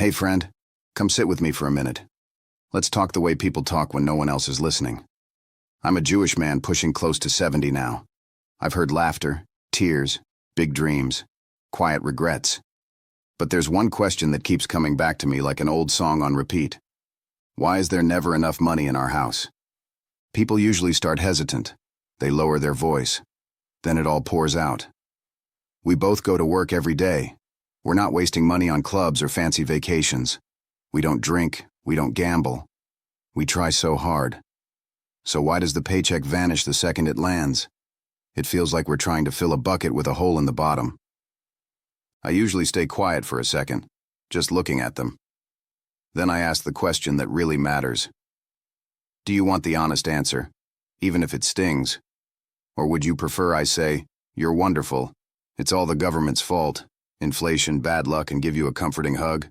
Hey friend, come sit with me for a minute. Let's talk the way people talk when no one else is listening. I'm a Jewish man pushing close to 70 now. I've heard laughter, tears, big dreams, quiet regrets. But there's one question that keeps coming back to me like an old song on repeat. Why is there never enough money in our house? People usually start hesitant. They lower their voice. Then it all pours out. We both go to work every day. We're not wasting money on clubs or fancy vacations. We don't drink. We don't gamble. We try so hard. So why does the paycheck vanish the second it lands? It feels like we're trying to fill a bucket with a hole in the bottom. I usually stay quiet for a second, just looking at them. Then I ask the question that really matters. Do you want the honest answer, even if it stings? Or would you prefer I say, "You're wonderful. It's all the government's fault. Inflation, bad luck, and give you a comforting hug"?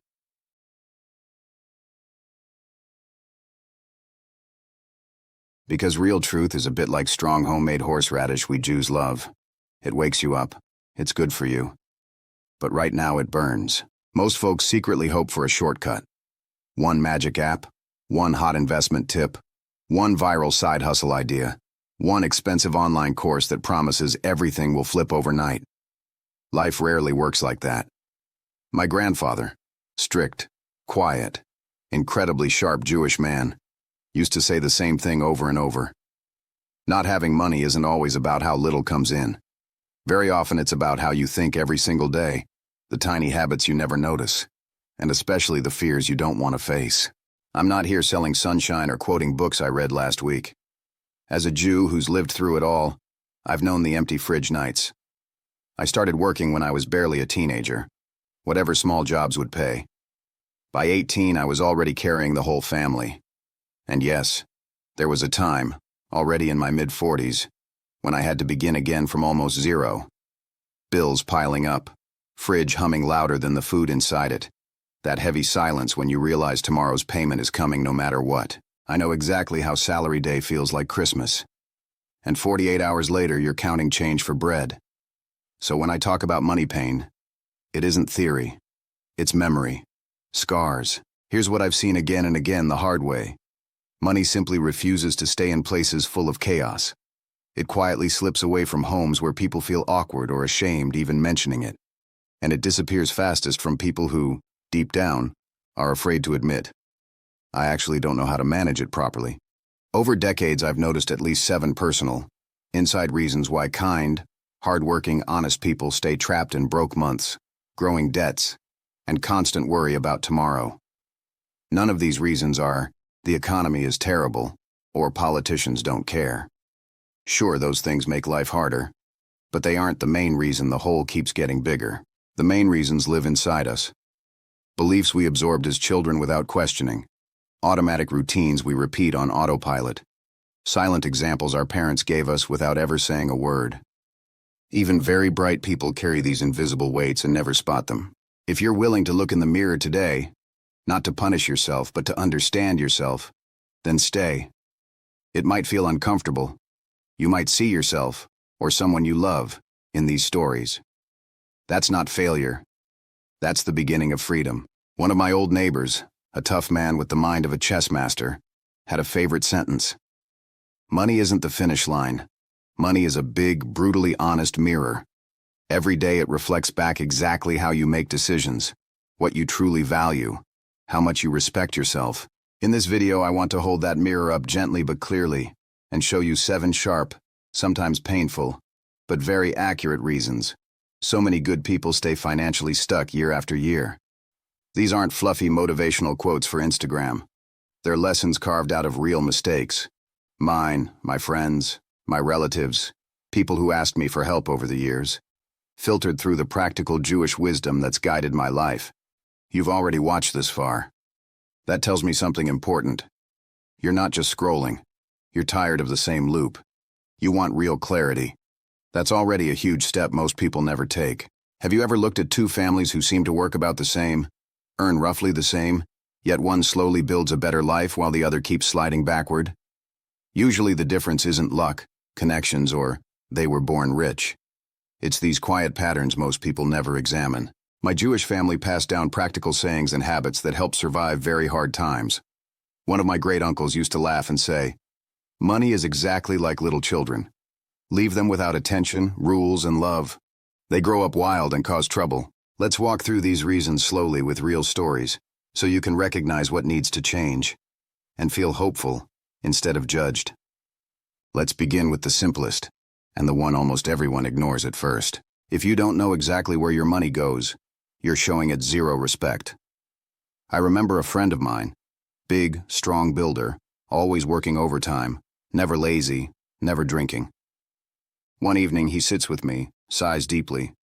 Because real truth is a bit like strong homemade horseradish we Jews love. It wakes you up. It's good for you. But right now it burns. Most folks secretly hope for a shortcut. One magic app, one hot investment tip, one viral side hustle idea, one expensive online course that promises everything will flip overnight. Life rarely works like that. My grandfather, strict, quiet, incredibly sharp Jewish man, used to say the same thing over and over. Not having money isn't always about how little comes in. Very often it's about how you think every single day, the tiny habits you never notice, and especially the fears you don't want to face. I'm not here selling sunshine or quoting books I read last week. As a Jew who's lived through it all, I've known the empty fridge nights. I started working when I was barely a teenager, whatever small jobs would pay. By 18, I was already carrying the whole family. And yes, there was a time, already in my mid-40s, when I had to begin again from almost zero. Bills piling up, fridge humming louder than the food inside it. That heavy silence when you realize tomorrow's payment is coming no matter what. I know exactly how salary day feels like Christmas. And 48 hours later, you're counting change for bread. So when I talk about money pain, it isn't theory. It's memory. Scars. Here's what I've seen again and again the hard way. Money simply refuses to stay in places full of chaos. It quietly slips away from homes where people feel awkward or ashamed even mentioning it. And it disappears fastest from people who, deep down, are afraid to admit, "I actually don't know how to manage it properly." Over decades, I've noticed at least 7 personal, inside reasons why kind, hardworking, honest people stay trapped in broke months, growing debts, and constant worry about tomorrow. None of these reasons are, the economy is terrible, or politicians don't care. Sure, those things make life harder, but they aren't the main reason the hole keeps getting bigger. The main reasons live inside us. Beliefs we absorbed as children without questioning. Automatic routines we repeat on autopilot. Silent examples our parents gave us without ever saying a word. Even very bright people carry these invisible weights and never spot them. If you're willing to look in the mirror today, not to punish yourself, but to understand yourself, then stay. It might feel uncomfortable. You might see yourself, or someone you love, in these stories. That's not failure. That's the beginning of freedom. One of my old neighbors, a tough man with the mind of a chess master, had a favorite sentence. Money isn't the finish line. Money is a big, brutally honest mirror. Every day it reflects back exactly how you make decisions, what you truly value, how much you respect yourself. In this video, I want to hold that mirror up gently but clearly and show you 7 sharp, sometimes painful, but very accurate reasons so many good people stay financially stuck year after year. These aren't fluffy motivational quotes for Instagram. They're lessons carved out of real mistakes. Mine, my friends, my relatives, people who asked me for help over the years, filtered through the practical Jewish wisdom that's guided my life. You've already watched this far. That tells me something important. You're not just scrolling. You're tired of the same loop. You want real clarity. That's already a huge step most people never take. Have you ever looked at 2 families who seem to work about the same, earn roughly the same, yet one slowly builds a better life while the other keeps sliding backward? Usually the difference isn't luck, connections, or they were born rich. It's these quiet patterns most people never examine. My Jewish family passed down practical sayings and habits that help survive very hard times. One of my great uncles used to laugh and say, "Money is exactly like little children. Leave them without attention, rules, and love. They grow up wild and cause trouble." Let's walk through these reasons slowly with real stories, so you can recognize what needs to change and feel hopeful instead of judged. Let's begin with the simplest, and the one almost everyone ignores at first. If you don't know exactly where your money goes, you're showing it zero respect. I remember a friend of mine, big, strong builder, always working overtime, never lazy, never drinking. One evening he sits with me, sighs deeply.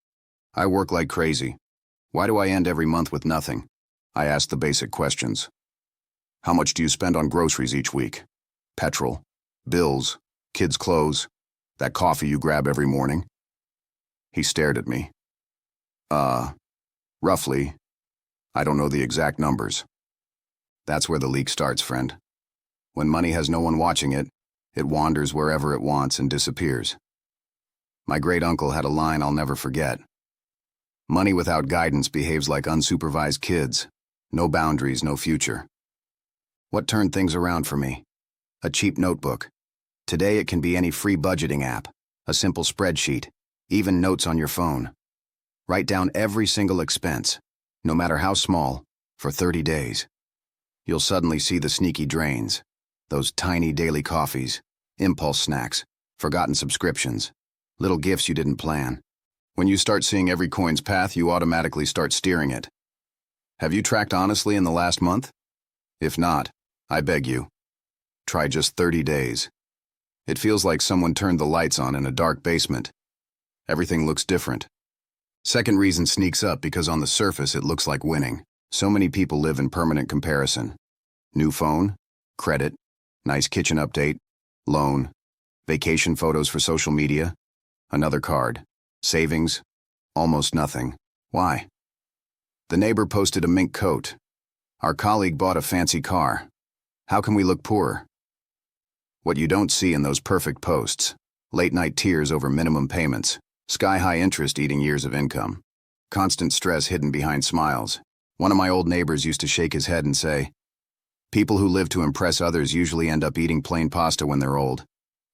"I work like crazy. Why do I end every month with nothing?" I ask the basic questions. "How much do you spend on groceries each week? Petrol, bills, kids' clothes, that coffee you grab every morning?" He stared at me. Roughly. I don't know the exact numbers." That's where the leak starts, friend. When money has no one watching it, it wanders wherever it wants and disappears. My great uncle had a line I'll never forget. "Money without guidance behaves like unsupervised kids. No boundaries, no future." What turned things around for me? A cheap notebook. Today it can be any free budgeting app, a simple spreadsheet, even notes on your phone. Write down every single expense, no matter how small, for 30 days. You'll suddenly see the sneaky drains, those tiny daily coffees, impulse snacks, forgotten subscriptions, little gifts you didn't plan. When you start seeing every coin's path, you automatically start steering it. Have you tracked honestly in the last month? If not, I beg you, try just 30 days. It feels like someone turned the lights on in a dark basement. Everything looks different. Second reason sneaks up because on the surface it looks like winning. So many people live in permanent comparison. New phone, credit, nice kitchen update, loan, vacation photos for social media, another card, savings, almost nothing. Why? The neighbor posted a mink coat. Our colleague bought a fancy car. How can we look poorer? What you don't see in those perfect posts: late-night tears over minimum payments, sky-high interest eating years of income, constant stress hidden behind smiles. One of my old neighbors used to shake his head and say, "People who live to impress others usually end up eating plain pasta when they're old,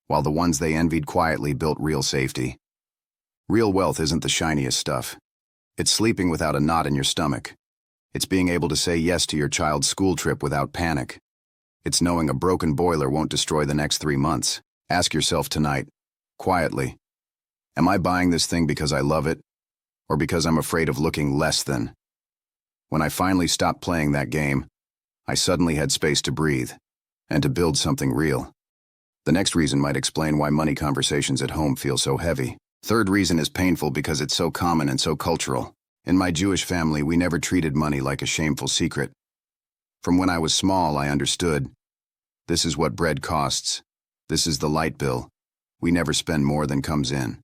while the ones they envied quietly built real safety." Real wealth isn't the shiniest stuff. It's sleeping without a knot in your stomach. It's being able to say yes to your child's school trip without panic. It's knowing a broken boiler won't destroy the next 3 months. Ask yourself tonight, quietly, am I buying this thing because I love it, or because I'm afraid of looking less than? When I finally stopped playing that game, I suddenly had space to breathe and to build something real. The next reason might explain why money conversations at home feel so heavy. Third reason is painful because it's so common and so cultural. In my Jewish family, we never treated money like a shameful secret. From when I was small, I understood. This is what bread costs. This is the light bill. We never spend more than comes in.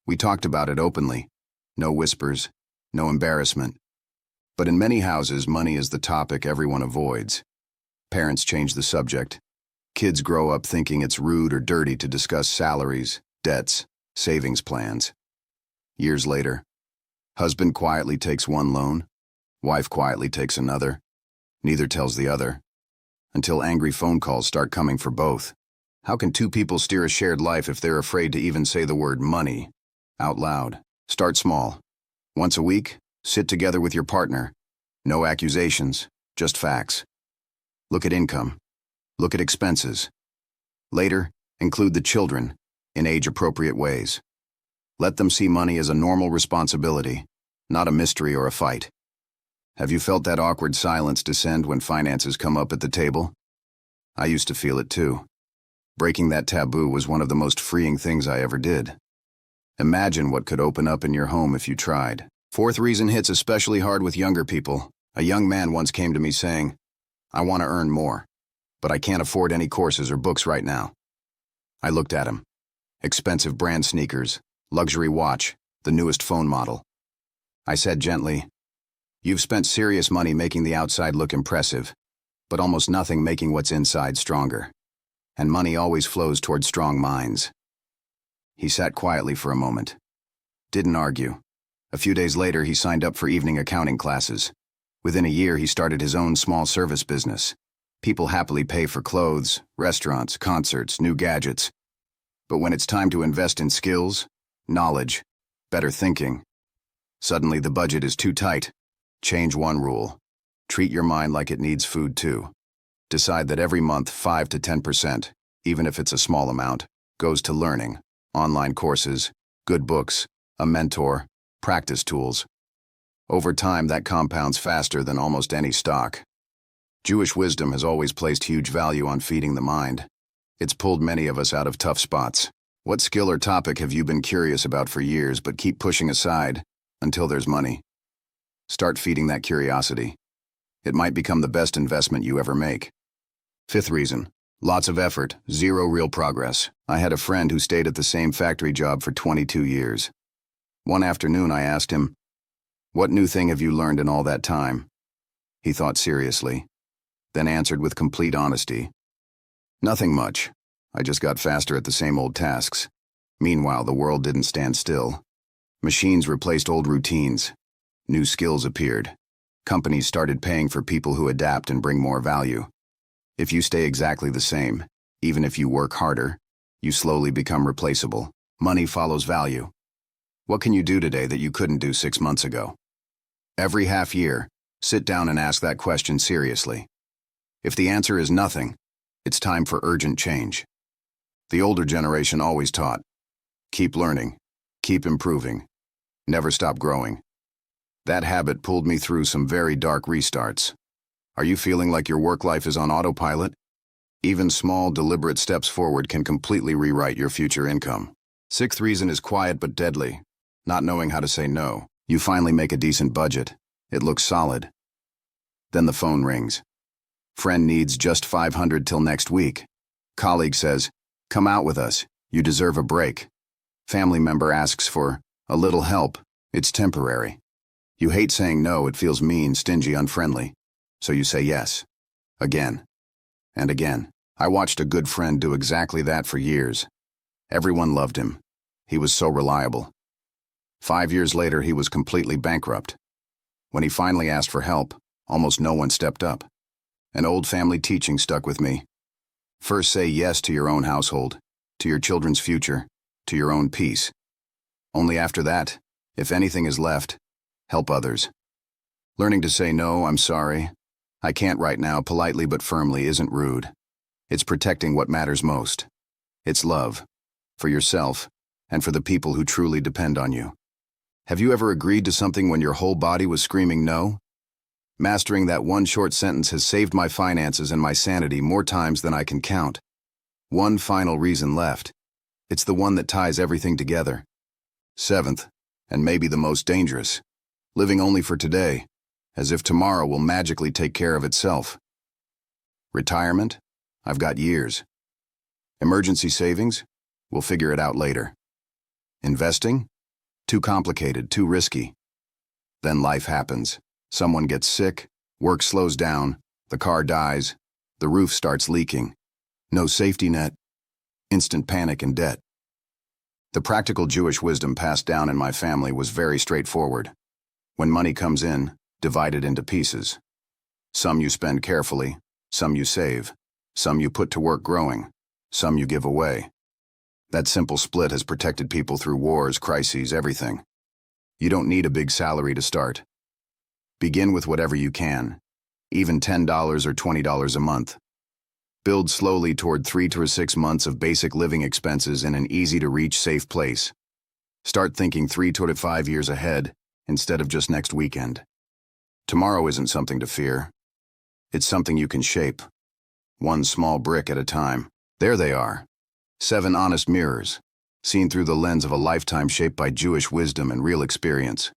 We talked about it openly. No whispers, no embarrassment. But in many houses, money is the topic everyone avoids. Parents change the subject. Kids grow up thinking it's rude or dirty to discuss salaries, debts, savings plans. Years later, husband quietly takes one loan, wife quietly takes another. Neither tells the other, until angry phone calls start coming for both. How can two people steer a shared life if they're afraid to even say the word money out loud? Start small. Once a week, sit together with your partner. No accusations, just facts. Look at income. Look at expenses. Later, include the children in age-appropriate ways. Let them see money as a normal responsibility, not a mystery or a fight. Have you felt that awkward silence descend when finances come up at the table? I used to feel it too. Breaking that taboo was one of the most freeing things I ever did. Imagine what could open up in your home if you tried. Fourth reason hits especially hard with younger people. A young man once came to me saying, "I want to earn more, but I can't afford any courses or books right now." I looked at him. Expensive brand sneakers, luxury watch, the newest phone model. I said gently, "You've spent serious money making the outside look impressive, but almost nothing making what's inside stronger. And money always flows toward strong minds." He sat quietly for a moment. Didn't argue. A few days later, he signed up for evening accounting classes. Within a year, he started his own small service business. People happily pay for clothes, restaurants, concerts, new gadgets. But when it's time to invest in skills, knowledge, better thinking, suddenly the budget is too tight. Change one rule. Treat your mind like it needs food too. Decide that every month 5 to 10%, even if it's a small amount, goes to learning, online courses, good books, a mentor, practice tools. Over time, that compounds faster than almost any stock. Jewish wisdom has always placed huge value on feeding the mind. It's pulled many of us out of tough spots. What skill or topic have you been curious about for years but keep pushing aside until there's money? Start feeding that curiosity. It might become the best investment you ever make. Fifth reason, lots of effort, zero real progress. I had a friend who stayed at the same factory job for 22 years. One afternoon I asked him, "What new thing have you learned in all that time?" He thought seriously, then answered with complete honesty, "Nothing much. I just got faster at the same old tasks." Meanwhile, the world didn't stand still. Machines replaced old routines. New skills appeared. Companies started paying for people who adapt and bring more value. If you stay exactly the same, even if you work harder, you slowly become replaceable. Money follows value. What can you do today that you couldn't do 6 months ago? Every half year, sit down and ask that question seriously. If the answer is nothing, it's time for urgent change. The older generation always taught, keep learning, keep improving, never stop growing. That habit pulled me through some very dark restarts. Are you feeling like your work life is on autopilot? Even small, deliberate steps forward can completely rewrite your future income. Sixth reason is quiet but deadly. Not knowing how to say no. You finally make a decent budget. It looks solid. Then the phone rings. Friend needs just $500 till next week. Colleague says, "Come out with us. You deserve a break." Family member asks for a little help. It's temporary. You hate saying no. It feels mean, stingy, unfriendly. So you say yes. Again. And again. I watched a good friend do exactly that for years. Everyone loved him. He was so reliable. 5 years later, he was completely bankrupt. When he finally asked for help, almost no one stepped up. An old family teaching stuck with me. First, say yes to your own household, to your children's future, to your own peace. Only after that, if anything is left, help others. Learning to say no, "I'm sorry, I can't right now," politely but firmly, isn't rude. It's protecting what matters most. It's love, for yourself, and for the people who truly depend on you. Have you ever agreed to something when your whole body was screaming no? Mastering that one short sentence has saved my finances and my sanity more times than I can count. One final reason left. It's the one that ties everything together. Seventh, and maybe the most dangerous, living only for today, as if tomorrow will magically take care of itself. Retirement? I've got years. Emergency savings? We'll figure it out later. Investing? Too complicated, too risky. Then life happens. Someone gets sick, work slows down, the car dies, the roof starts leaking. No safety net, instant panic and debt. The practical Jewish wisdom passed down in my family was very straightforward. When money comes in, divide it into pieces. Some you spend carefully, some you save, some you put to work growing, some you give away. That simple split has protected people through wars, crises, everything. You don't need a big salary to start. Begin with whatever you can, even $10 or $20 a month. Build slowly toward 3 to 6 months of basic living expenses in an easy-to-reach, safe place. Start thinking 3 to 5 years ahead instead of just next weekend. Tomorrow isn't something to fear. It's something you can shape, one small brick at a time. There they are, 7 honest mirrors, seen through the lens of a lifetime shaped by Jewish wisdom and real experience.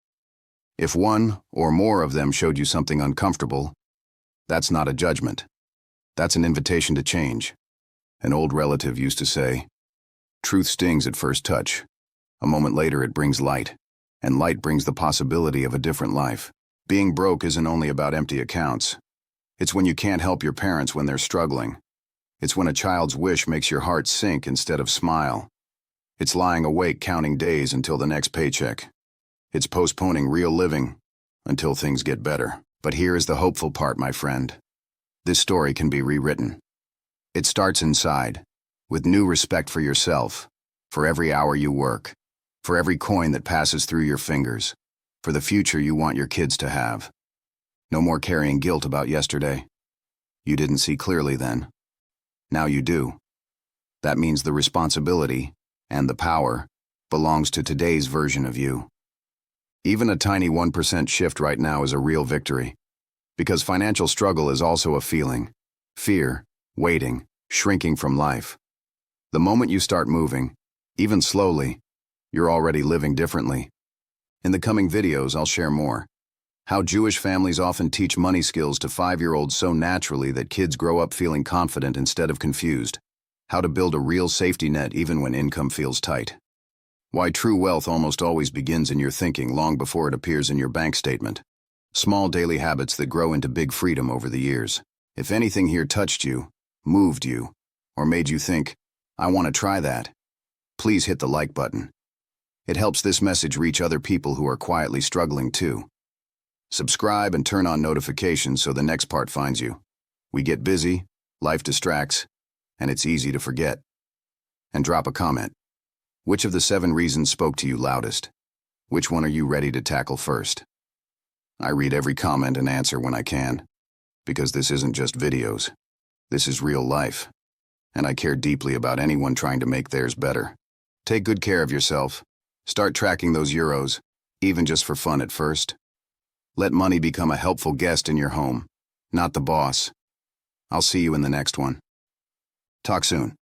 If one or more of them showed you something uncomfortable, that's not a judgment. That's an invitation to change. An old relative used to say, "Truth stings at first touch. A moment later it brings light, and light brings the possibility of a different life." Being broke isn't only about empty accounts. It's when you can't help your parents when they're struggling. It's when a child's wish makes your heart sink instead of smile. It's lying awake counting days until the next paycheck. It's postponing real living until things get better. But here is the hopeful part, my friend. This story can be rewritten. It starts inside, with new respect for yourself, for every hour you work, for every coin that passes through your fingers, for the future you want your kids to have. No more carrying guilt about yesterday. You didn't see clearly then. Now you do. That means the responsibility and the power belongs to today's version of you. Even a tiny 1% shift right now is a real victory, because financial struggle is also a feeling. Fear, waiting, shrinking from life. The moment you start moving, even slowly, you're already living differently. In the coming videos, I'll share more. How Jewish families often teach money skills to 5-year-olds so naturally that kids grow up feeling confident instead of confused. How to build a real safety net even when income feels tight. Why true wealth almost always begins in your thinking long before it appears in your bank statement. Small daily habits that grow into big freedom over the years. If anything here touched you, moved you, or made you think, I want to try that, please hit the like button. It helps this message reach other people who are quietly struggling too. Subscribe and turn on notifications so the next part finds you. We get busy, life distracts, and it's easy to forget. And drop a comment. Which of the 7 reasons spoke to you loudest? Which one are you ready to tackle first? I read every comment and answer when I can, because this isn't just videos. This is real life, and I care deeply about anyone trying to make theirs better. Take good care of yourself. Start tracking those euros, even just for fun at first. Let money become a helpful guest in your home, not the boss. I'll see you in the next one. Talk soon.